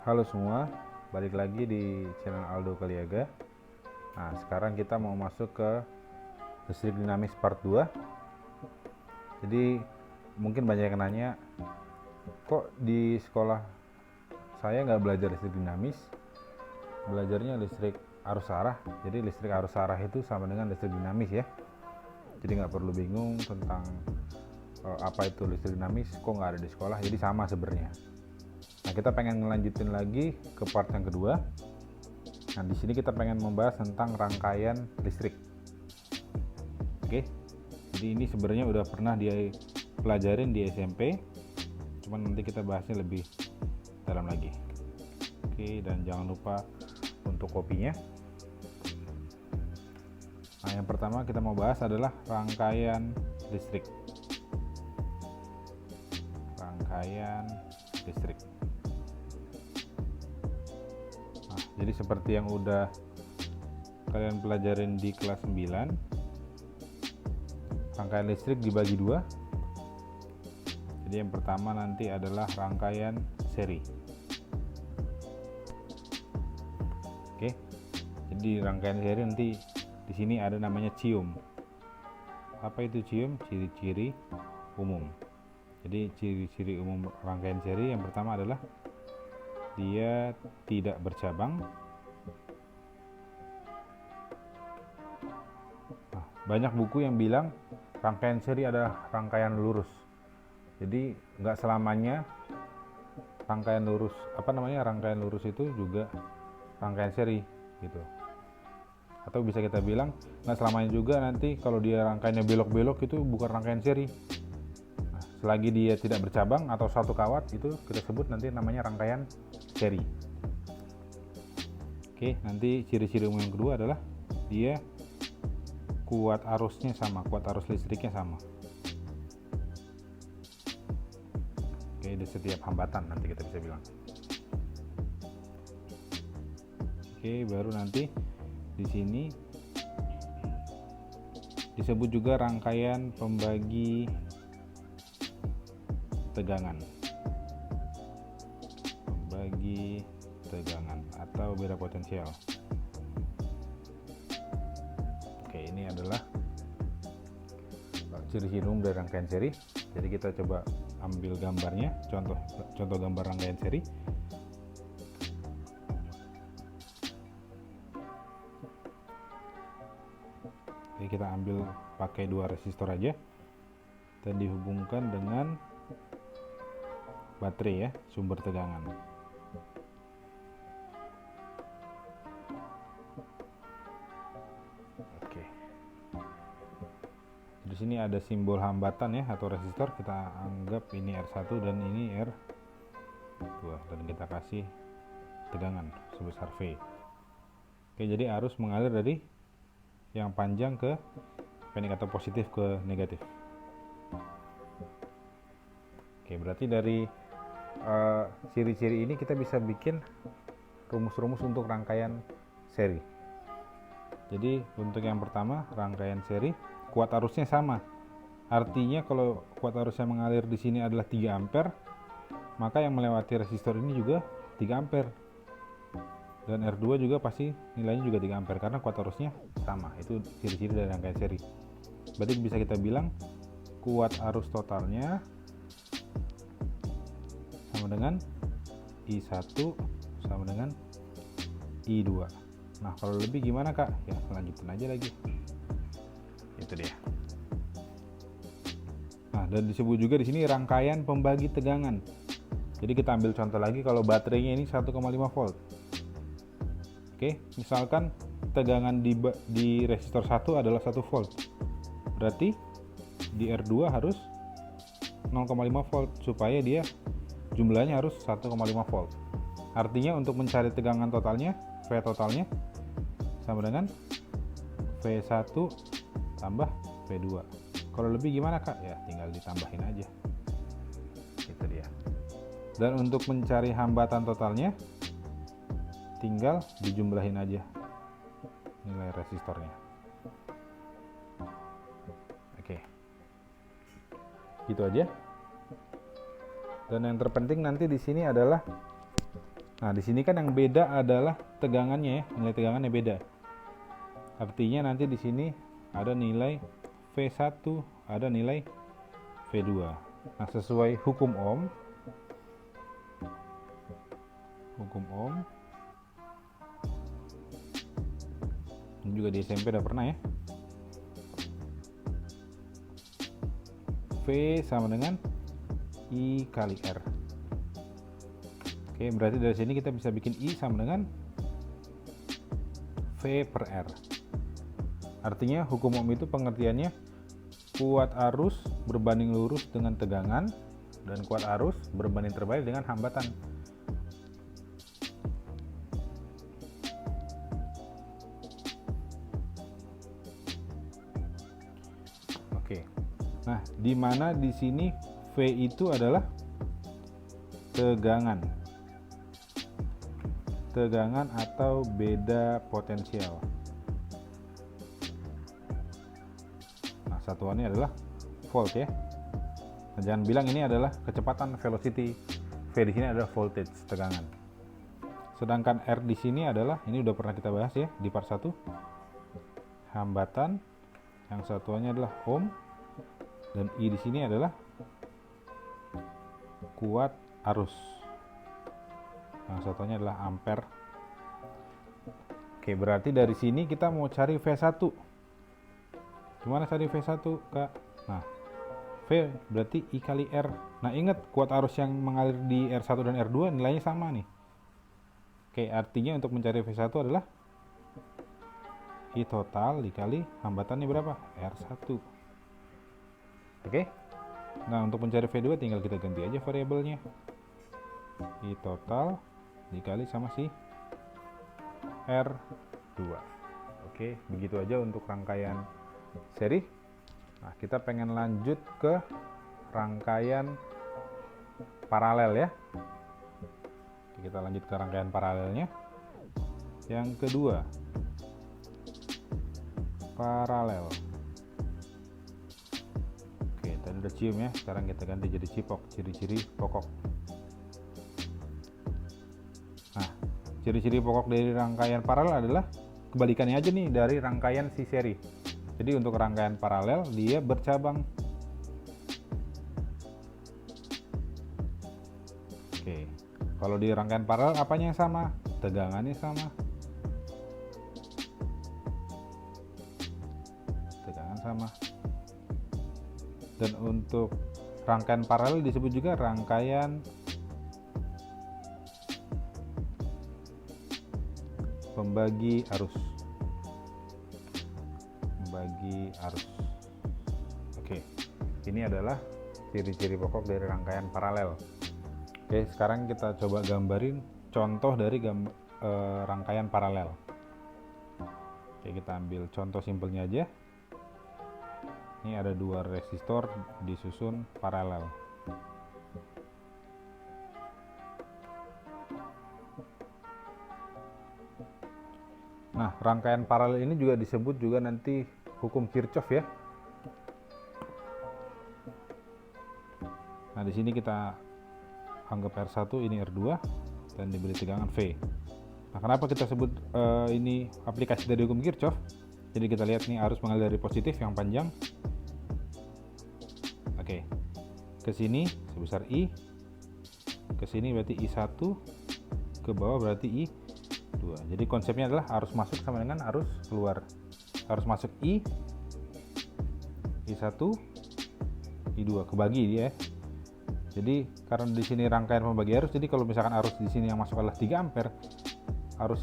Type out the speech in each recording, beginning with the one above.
Halo semua, balik lagi di channel Aldo Kaliaga. Nah, sekarang kita mau masuk ke listrik dinamis part 2. Jadi mungkin banyak yang nanya, kok di sekolah saya nggak belajar listrik dinamis, belajarnya listrik arus arah. Jadi listrik arus arah itu sama dengan listrik dinamis ya. Jadi nggak perlu bingung tentang apa itu listrik dinamis, kok nggak ada di sekolah. Jadi sama sebenarnya. Nah, kita pengen ngelanjutin lagi ke part yang kedua. Nah, di sini kita pengen membahas tentang rangkaian listrik. Oke. Jadi ini sebenarnya udah pernah dia pelajarin di SMP. Cuman nanti kita bahasnya lebih dalam lagi. Oke, dan jangan lupa untuk kopinya. Nah, yang pertama kita mau bahas adalah rangkaian listrik. Rangkaian listrik. Jadi seperti yang udah kalian pelajarin di kelas 9, rangkaian listrik dibagi dua. Jadi yang pertama nanti adalah rangkaian seri. Oke. Jadi rangkaian seri nanti di sini ada namanya cium. Apa itu cium? Ciri-ciri umum. Jadi ciri-ciri umum rangkaian seri yang pertama adalah dia tidak bercabang. Nah, banyak buku yang bilang rangkaian seri adalah rangkaian lurus. Jadi nggak selamanya rangkaian lurus, rangkaian lurus itu juga rangkaian seri gitu. Atau bisa kita bilang nggak selamanya juga nanti kalau dia rangkaiannya belok-belok itu bukan rangkaian seri. Nah, selagi dia tidak bercabang atau satu kawat itu kita sebut nanti namanya rangkaian seri. Oke, nanti ciri-ciri umum yang kedua adalah dia kuat arusnya sama, kuat arus listriknya sama. Oke, di setiap hambatan nanti kita bisa bilang. Oke, baru nanti di sini disebut juga rangkaian pembagi tegangan. Pembagi tegangan atau beda potensial. Oke, ini adalah ciri-ciri umum dari rangkaian seri. Jadi kita coba ambil gambarnya, contoh gambar rangkaian seri. Oke, kita ambil pakai dua resistor aja dan dihubungkan dengan baterai ya, sumber tegangan. Oke. Di sini ada simbol hambatan ya atau resistor, kita anggap ini R1 dan ini R2 dan kita kasih tegangan sebesar V. Oke, jadi arus mengalir dari yang panjang ke pendek atau positif ke negatif. Oke, berarti dari ciri-ciri ini kita bisa bikin rumus-rumus untuk rangkaian seri. Jadi untuk yang pertama rangkaian seri kuat arusnya sama. Artinya kalau kuat arusnya mengalir di sini adalah 3 ampere, maka yang melewati resistor ini juga 3 ampere. Dan R2 juga pasti nilainya juga 3 ampere karena kuat arusnya sama. Itu ciri-ciri dari rangkaian seri. Berarti bisa kita bilang kuat arus totalnya sama dengan I1 sama dengan I2. Nah, kalau lebih gimana Kak? Ya, lanjutin aja lagi. Itu dia. Nah, dan disebut juga di sini rangkaian pembagi tegangan. Jadi kita ambil contoh lagi kalau baterainya ini 1,5 volt. Oke, misalkan tegangan di resistor 1 adalah 1 volt. Berarti di R2 harus 0,5 volt supaya dia jumlahnya harus 1,5 volt. Artinya untuk mencari tegangan totalnya, V totalnya sama dengan V1 tambah V2. Kalau lebih gimana Kak? Ya tinggal ditambahin aja. Itu dia. Dan untuk mencari hambatan totalnya tinggal dijumlahin aja nilai resistornya. Oke. Gitu aja. Dan yang terpenting nanti di sini adalah, nah di sini kan yang beda adalah tegangannya ya, nilai tegangannya beda. Artinya nanti di sini ada nilai V1, ada nilai V2. Nah, sesuai hukum Ohm, ini juga di SMP udah pernah ya. V sama dengan I kali R. Oke, berarti dari sini kita bisa bikin I sama dengan V per R. Artinya hukum Ohm itu pengertiannya kuat arus berbanding lurus dengan tegangan dan kuat arus berbanding terbalik dengan hambatan. Oke. Nah, di mana di sini V itu adalah tegangan. Tegangan atau beda potensial. Nah, satuannya adalah volt ya. Nah, jangan bilang ini adalah kecepatan, velocity. V di sini adalah voltage, tegangan. Sedangkan R di sini adalah, ini udah pernah kita bahas ya di part 1. Hambatan, yang satuannya adalah ohm, dan I di sini adalah kuat arus, yang satunya adalah ampere. Oke, berarti dari sini kita mau cari V1. Gimana cari V1, Kak? Nah, V berarti I kali R. Nah, ingat kuat arus yang mengalir di R1 dan R2 nilainya sama nih. Oke, artinya untuk mencari V1 adalah I total dikali hambatannya berapa? R1. Oke. Nah, untuk mencari V2 tinggal kita ganti aja variabelnya. I total dikali sama si R2. Oke, begitu aja untuk rangkaian seri. Nah, kita pengen lanjut ke rangkaian paralel ya. Oke, kita lanjut ke rangkaian paralelnya. Yang kedua, paralel. Oke, tadi udah cium ya, sekarang kita ganti jadi cipok, ciri-ciri pokok. Nah, ciri-ciri pokok dari rangkaian paralel adalah kebalikannya aja nih dari rangkaian si seri. Jadi untuk rangkaian paralel dia bercabang. Oke, kalau di rangkaian paralel apanya yang sama? Tegangannya sama. Tegangan sama. Dan untuk rangkaian paralel disebut juga rangkaian pembagi arus. Pembagi arus. Oke, ini adalah ciri-ciri pokok dari rangkaian paralel. Oke, sekarang kita coba gambarin contoh dari rangkaian paralel. Oke, kita ambil contoh simpelnya aja. Ini ada dua resistor disusun paralel. Nah, rangkaian paralel ini juga disebut juga nanti hukum Kirchhoff ya. Nah, di sini kita anggap R1 ini R2 dan diberi tegangan V. Nah, kenapa kita sebut ini aplikasi dari hukum Kirchhoff? Jadi kita lihat nih arus mengalir dari positif yang panjang. Oke, ke sini sebesar I, ke sini berarti I1, ke bawah berarti I2. Jadi konsepnya adalah arus masuk sama dengan arus keluar. Arus masuk I1, I2 kebagi dia. Jadi karena di sini rangkaian pembagi arus, jadi kalau misalkan arus di sini yang masuk adalah 3 ampere, arus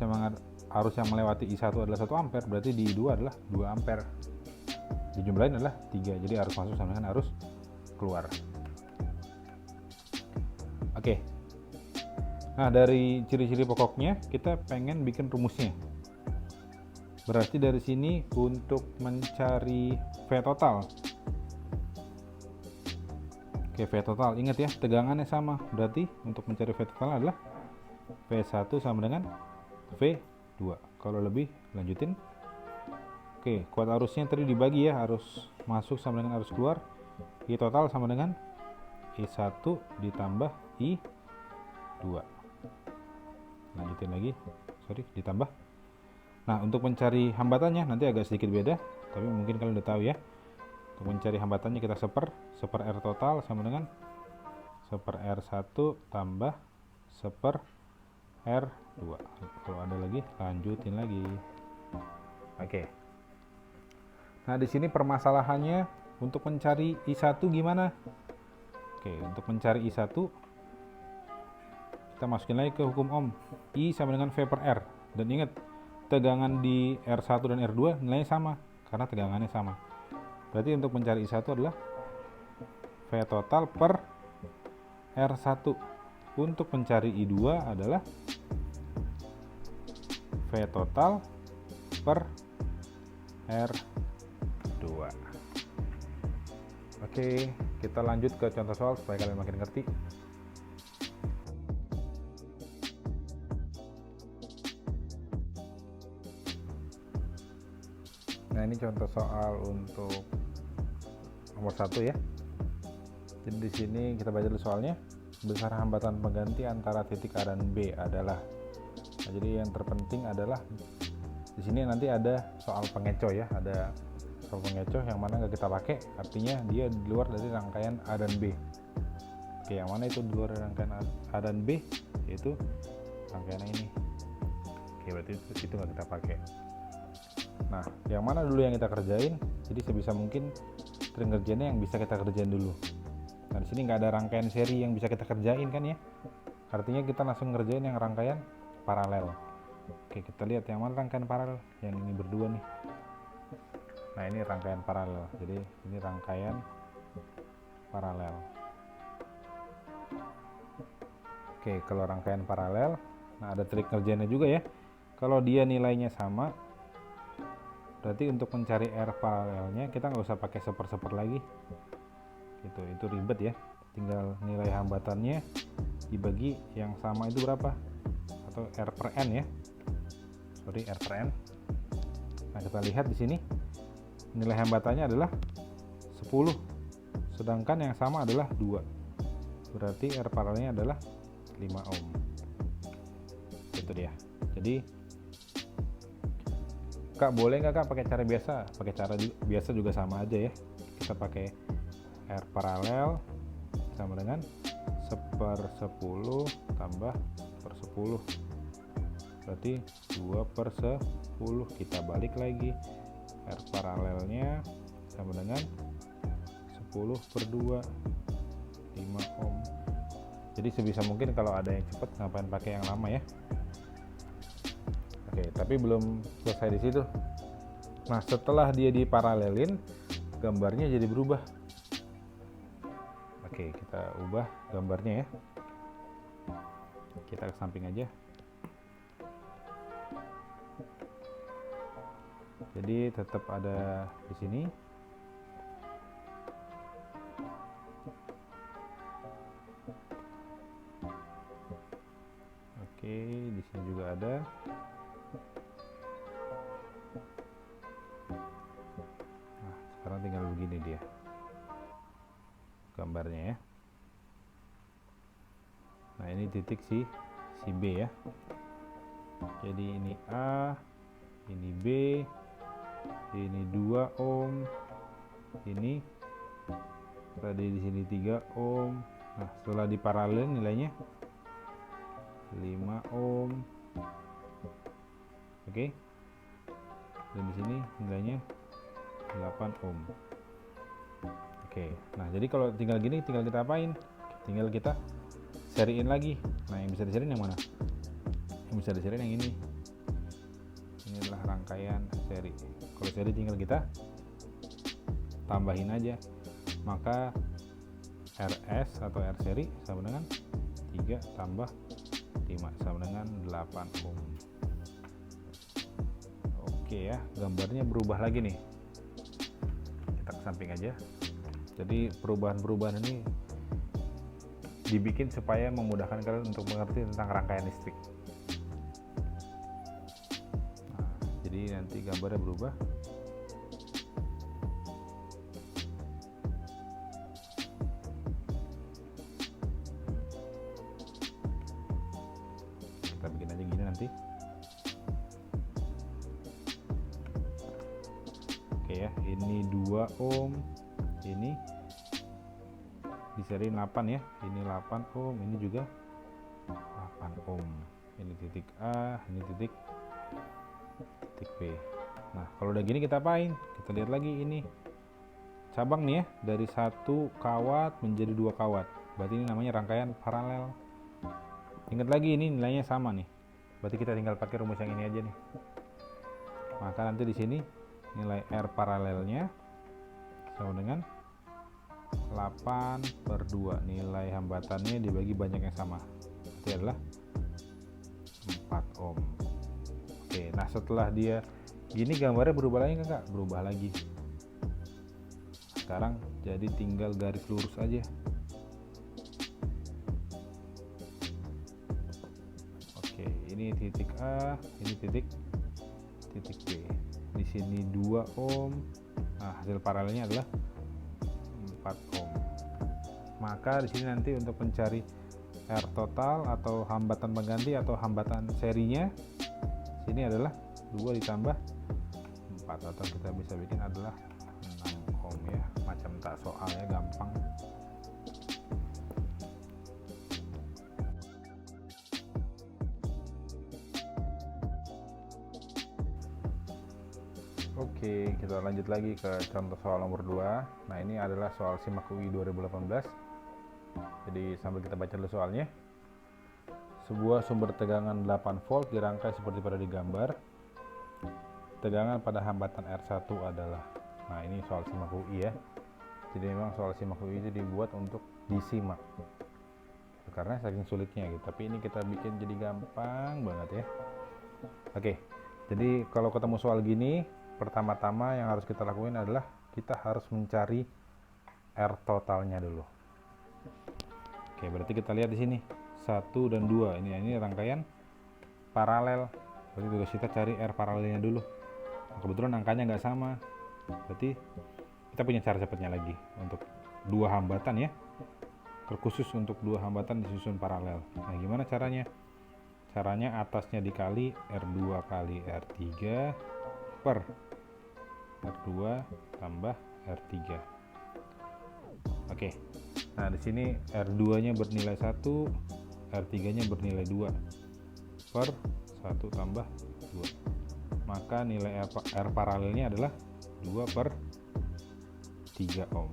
yang melewati I1 adalah 1 ampere, berarti di I2 adalah 2 ampere. Dijumlahin adalah 3. Jadi arus masuk sama dengan arus keluar. Oke. Nah, dari ciri-ciri pokoknya kita pengen bikin rumusnya. Berarti dari sini untuk mencari V total. Oke, V total. Ingat ya, tegangannya sama. Berarti untuk mencari V total adalah V1 sama dengan V2. Kalau lebih, lanjutin. Oke, kuat arusnya tadi dibagi ya, arus masuk sama dengan arus keluar. I total sama dengan I1 ditambah I2. Lanjutin lagi, ditambah. Nah, untuk mencari hambatannya nanti agak sedikit beda, tapi mungkin kalian udah tahu ya. Untuk mencari hambatannya kita seper R total sama dengan seper R1 tambah seper R2. Kalau ada lagi, lanjutin lagi. Oke. Nah, di sini permasalahannya untuk mencari I1 gimana? Oke, untuk mencari I1 kita masukin lagi ke hukum Ohm. I sama dengan V per R. Dan ingat, tegangan di R1 dan R2 nilainya sama karena tegangannya sama. Berarti untuk mencari I1 adalah V total per R1. Untuk mencari I2 adalah V total per R2. Oke, kita lanjut ke contoh soal supaya kalian makin ngerti. Nah, ini contoh soal untuk nomor 1 ya. Jadi di sini kita baca dulu soalnya. Besar hambatan pengganti antara titik A dan B adalah. Nah, jadi yang terpenting adalah di sini nanti ada soal pengecoh ya, ada soal pengecoh yang mana nggak kita pakai, artinya dia di luar dari rangkaian A dan B. Oke, yang mana itu di luar dari rangkaian A dan B? Yaitu rangkaian ini. Oke, berarti itu nggak kita pakai. Nah, yang mana dulu yang kita kerjain? Jadi sebisa mungkin trik ngerjainnya yang bisa kita kerjain dulu. Nah, di sini nggak ada rangkaian seri yang bisa kita kerjain kan ya? Artinya kita langsung ngerjain yang rangkaian paralel. Oke, kita lihat yang mana rangkaian paralel. Yang ini berdua nih. Nah, ini rangkaian paralel. Jadi ini rangkaian paralel. Oke, kalau rangkaian paralel, nah ada trik ngerjainnya juga ya. Kalau dia nilainya sama, berarti untuk mencari R paralelnya kita nggak usah pakai seper-seper lagi. Itu ribet ya. Tinggal nilai hambatannya dibagi yang sama itu berapa? Atau R per N ya. R per N. Nah, kita lihat di sini nilai hambatannya adalah 10. Sedangkan yang sama adalah 2. Berarti R paralelnya adalah 5 ohm. Itu dia. Jadi Kak, boleh nggak Kak pakai cara biasa? Pakai cara biasa juga sama aja ya. Kita pakai R paralel sama dengan 1/10 tambah 1/10. Berarti 2/10. Kita balik lagi. R paralelnya sama dengan 10/2. 5 ohm. Jadi sebisa mungkin kalau ada yang cepat ngapain pakai yang lama ya. Oke, tapi belum selesai di situ. Nah, setelah dia diparalelin, gambarnya jadi berubah. Oke, kita ubah gambarnya ya. Kita ke samping aja. Jadi tetap ada di sini. Oke, di sini juga ada. Nah, sekarang tinggal begini dia gambarnya ya. Nah, ini titik si B ya. Jadi ini A, ini B, ini 2 ohm, ini tadi di sini 3 ohm. Nah, setelah diparalelin nilainya 5 ohm. Oke. Dan di sini nilainya 8 ohm. Oke. Nah, jadi kalau tinggal gini tinggal kita apain? Tinggal kita seriin lagi. Nah, yang bisa diseriin yang mana? Yang bisa diseriin yang ini. Ini adalah rangkaian seri. Kalau seri tinggal kita tambahin aja. Maka RS atau R seri sama dengan 3 tambah 5 sama dengan 8 ohm. Oke ya, gambarnya berubah lagi nih. Kita ke samping aja. Jadi perubahan-perubahan ini dibikin supaya memudahkan kalian untuk mengerti tentang rangkaian listrik. Nah, jadi nanti gambarnya berubah. nanti. Oke ya, ini 2 ohm, ini diseriin 8 ya, ini 8 ohm, ini juga 8 ohm. Ini titik A, ini titik B. Nah, kalau udah gini kita apain? Kita lihat lagi ini cabang nih ya, dari 1 kawat menjadi 2 kawat. Berarti ini namanya rangkaian paralel. Ingat lagi ini nilainya sama nih. Berarti kita tinggal pakai rumus yang ini aja nih. Maka nanti di sini nilai R paralelnya sama dengan 8/2. Nilai hambatannya dibagi banyak yang sama. Berarti adalah 4 ohm. Oke, nah setelah dia gini gambarnya berubah lagi enggak? Berubah lagi. Sekarang jadi tinggal garis lurus aja. Oke, ini titik A, ini titik B. Di sini 2 ohm. Nah, hasil paralelnya adalah 4 ohm. Maka di sini nanti untuk mencari R total atau hambatan pengganti atau hambatan serinya, sini adalah 2 ditambah 4, atau kita bisa bikin adalah 6 ohm ya, macam tak soal ya, gampang. Oke, kita lanjut lagi ke contoh soal nomor 2. Nah, ini adalah soal SIMAK UI 2018. Jadi sambil kita baca dulu soalnya. Sebuah sumber tegangan 8 volt dirangkai seperti pada di gambar. Tegangan pada hambatan R1 adalah. Nah, ini soal SIMAK UI ya. Jadi memang soal SIMAK UI itu dibuat untuk disimak. Karena saking sulitnya gitu. Tapi ini kita bikin jadi gampang banget ya. Oke. Jadi kalau ketemu soal gini, pertama-tama yang harus kita lakuin adalah kita harus mencari R totalnya dulu. Oke, berarti kita lihat di sini 1 dan 2. Ini rangkaian paralel. Berarti tugas kita cari R paralelnya dulu. Nah, kebetulan angkanya nggak sama. Berarti kita punya cara cepatnya lagi untuk 2 hambatan ya. Terkhusus untuk 2 hambatan disusun paralel. Nah, gimana caranya? Caranya atasnya dikali R2 kali R3 per R2 tambah R3. Oke. Nah, di sini R2-nya bernilai 1, R3-nya bernilai 2 per 1 tambah 2. Maka nilai R paralelnya adalah 2 per 3 ohm.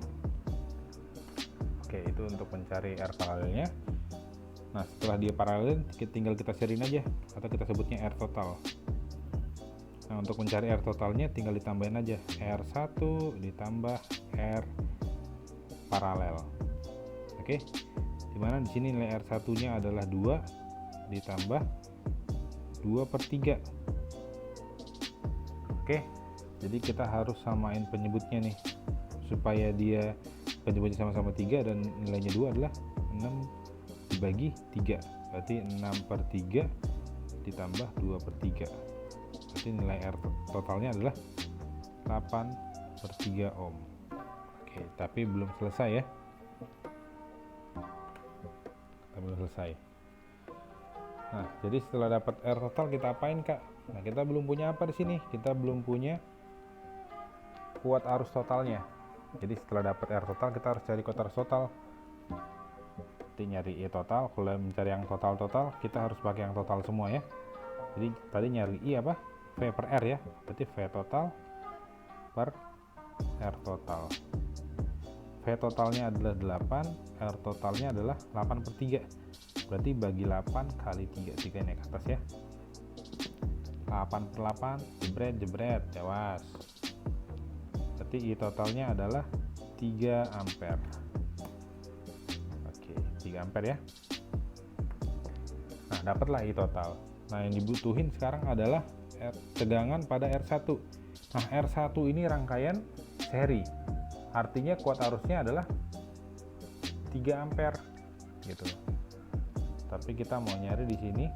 Oke, itu untuk mencari R paralelnya. Nah, setelah dia paralel, tinggal kita seriin aja, atau kita sebutnya R total. Nah, untuk mencari R totalnya tinggal ditambahin aja R1 ditambah R paralel. Oke. Dimana di sini nilai R1-nya adalah 2 ditambah 2 per 3. Oke. Jadi kita harus samain penyebutnya nih, supaya dia penyebutnya sama-sama 3 dan nilainya 2 adalah 6 dibagi 3. Berarti 6 per 3 ditambah 2 per 3. Berarti nilai R totalnya adalah 8 per 3 ohm. Oke, tapi belum selesai ya. Belum selesai. Nah, jadi setelah dapat R total kita apain, Kak? Nah, kita belum punya apa di sini? Kita belum punya kuat arus totalnya. Jadi setelah dapat R total kita harus cari kuat arus total. Nyari I total. Kalau mencari yang total kita harus pakai yang total semua ya. Jadi tadi nyari I apa? V per R ya. Berarti V total per R total. V totalnya adalah 8, R totalnya adalah 8 per 3. Berarti bagi 8 kali 3, 3 naik ke atas ya. 8 per 8, jebret, jawas. Berarti I totalnya adalah 3 ampere. 3 ampere ya. Nah, dapatlah I total. Nah, yang dibutuhin sekarang adalah tegangan pada R1. Nah, R1 ini rangkaian seri. Artinya kuat arusnya adalah 3 ampere gitu. Tapi kita mau nyari di sini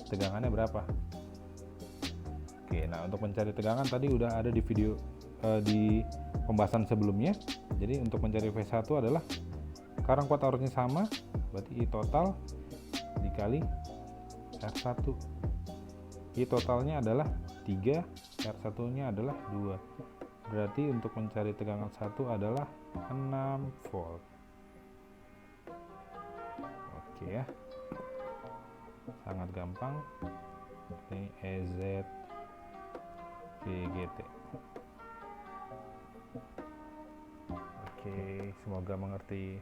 tegangannya berapa. Oke, nah untuk mencari tegangan tadi udah ada di video di pembahasan sebelumnya. Jadi untuk mencari V1 adalah sekarang kuat arusnya sama, berarti I total dikali R1. Jadi totalnya adalah 3, R1 nya adalah 2. Berarti untuk mencari tegangan 1 adalah 6 volt. Oke ya, sangat gampang. Ini EZ VGT. Oke, semoga mengerti.